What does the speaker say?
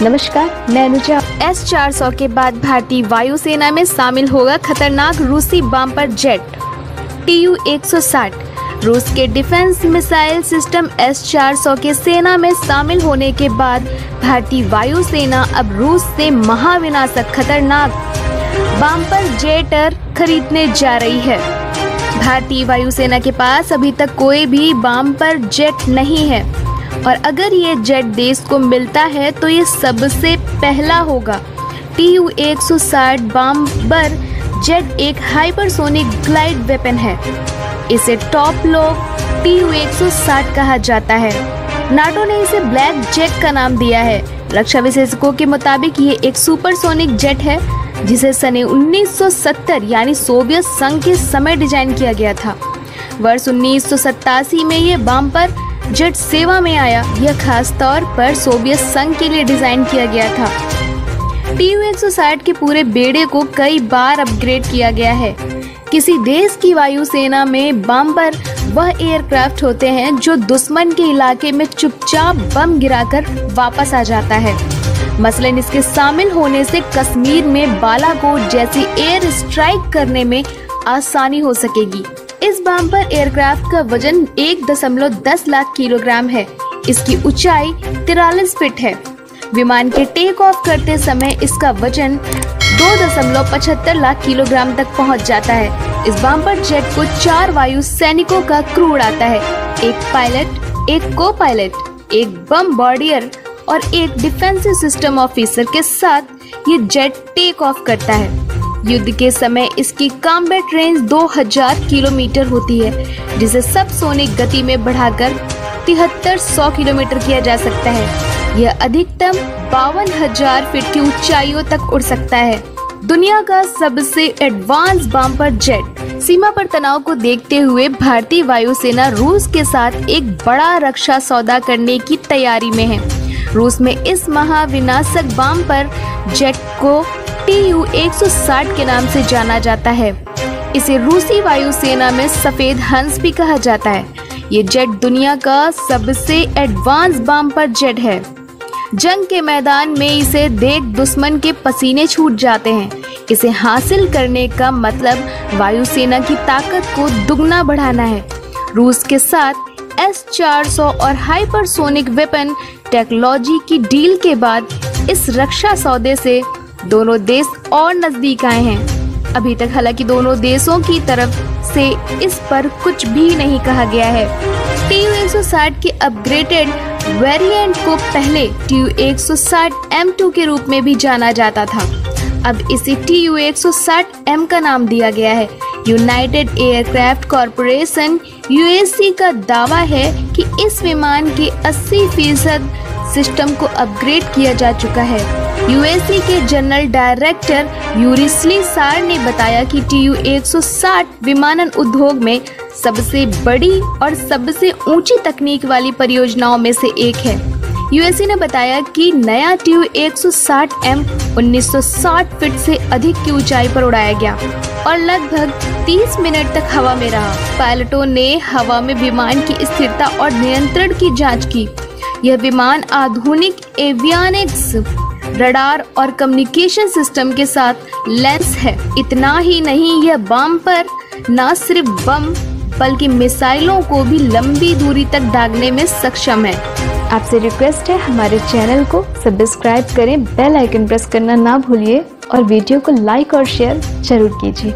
नमस्कार, मैं अनुजा। S-400 के बाद भारतीय वायुसेना में शामिल होगा खतरनाक रूसी बॉम्बर जेट Tu-160। रूस के डिफेंस मिसाइल सिस्टम S-400 के सेना में शामिल होने के बाद भारतीय वायुसेना अब रूस से महाविनाशक खतरनाक बॉम्बर जेट खरीदने जा रही है। भारतीय वायुसेना के पास अभी तक कोई भी बॉम्बर जेट नहीं है और अगर ये जेट देश को मिलता है तो ये सबसे पहला होगा। Tu-160 बॉम्बर जेट एक हाइपरसोनिक ग्लाइड वेपन है। इसे टॉप लोग Tu-160 कहा जाता है। नाटो ने इसे ब्लैक जेट का नाम दिया है। रक्षा विशेषज्ञों के मुताबिक ये एक सुपरसोनिक जेट है जिसे सन 1970 यानी सोवियत संघ के समय डिजाइन किया गया था। वर्ष 1987 में ये बॉम्बर जेट सेवा में आया। यह खास तौर पर सोवियत संघ के लिए डिजाइन किया गया था। Tu-160 के पूरे बेड़े को कई बार अपग्रेड किया गया है। किसी देश की वायुसेना में बॉम्बर वह एयरक्राफ्ट होते हैं जो दुश्मन के इलाके में चुपचाप बम गिराकर वापस आ जाता है। मसलन इसके शामिल होने से कश्मीर में बालाकोट जैसी एयर स्ट्राइक करने में आसानी हो सकेगी। इस बॉम्बर एयरक्राफ्ट का वजन 1.10 लाख किलोग्राम है। इसकी ऊंचाई 43 फीट है। विमान के टेक ऑफ करते समय इसका वजन 2.75 लाख किलोग्राम तक पहुंच जाता है। इस बॉम्बर जेट को 4 वायु सैनिकों का क्रू उड़ाता है। एक पायलट, एक को पायलट, एक बमबार्डियर और एक डिफेंसिव सिस्टम ऑफिसर के साथ ये जेट टेक ऑफ करता है। युद्ध के समय इसकी कॉम्बैट रेंज 2000 किलोमीटर होती है, जिसे सबसोनिक गति में बढ़ाकर 7300 किलोमीटर किया जा सकता है। यह अधिकतम 52,000 फीट की ऊंचाइयों तक उड़ सकता है। दुनिया का सबसे एडवांस बॉम्बर जेट। सीमा पर तनाव को देखते हुए भारतीय वायुसेना रूस के साथ एक बड़ा रक्षा सौदा करने की तैयारी में है। रूस में इस महाविनाशक बॉम्बर जेट को Tu-160 के नाम से जाना जाता है। इसे रूसी वायुसेना में सफेद हंस भी कहा जाता है। ये जेट दुनिया का सबसे एडवांस बॉम्बर जेट है। जंग के मैदान में इसे देख दुश्मन के पसीने छूट जाते हैं। इसे हासिल करने का मतलब वायुसेना की ताकत को दुगना बढ़ाना है। रूस के साथ S-400 और हाइपरसोनिक वेपन टेक्नोलॉजी की डील के बाद इस रक्षा सौदे से दोनों देश और नजदीक आए हैं। अभी तक हालांकि दोनों देशों की तरफ से इस पर कुछ भी नहीं कहा गया है। Tu-160 के अपग्रेडेड वेरिएंट को पहले Tu-160M2 के रूप में भी जाना जाता था। अब इसे Tu-160M का नाम दिया गया है। यूनाइटेड एयरक्राफ्ट कॉरपोरेशन UAC का दावा है कि इस विमान के 80% सिस्टम को अपग्रेड किया जा चुका है। UAC के जनरल डायरेक्टर यूरी स्लीसार ने बताया कि Tu-160 विमानन उद्योग में सबसे बड़ी और सबसे ऊंची तकनीक वाली परियोजनाओं में से एक है। UAC ने बताया कि नया Tu-160M 1960 फीट से अधिक की ऊंचाई पर उड़ाया गया और लगभग 30 मिनट तक हवा में रहा। पायलटों ने हवा में विमान की स्थिरता और नियंत्रण की जांच की। यह विमान आधुनिक एवियोनिक्स, रडार और कम्युनिकेशन सिस्टम के साथ लैस है। इतना ही नहीं, यह बॉम्बर न सिर्फ बम बल्कि मिसाइलों को भी लंबी दूरी तक दागने में सक्षम है। आपसे रिक्वेस्ट है हमारे चैनल को सब्सक्राइब करें, बेल आइकन प्रेस करना ना भूलिए और वीडियो को लाइक और शेयर जरूर कीजिए।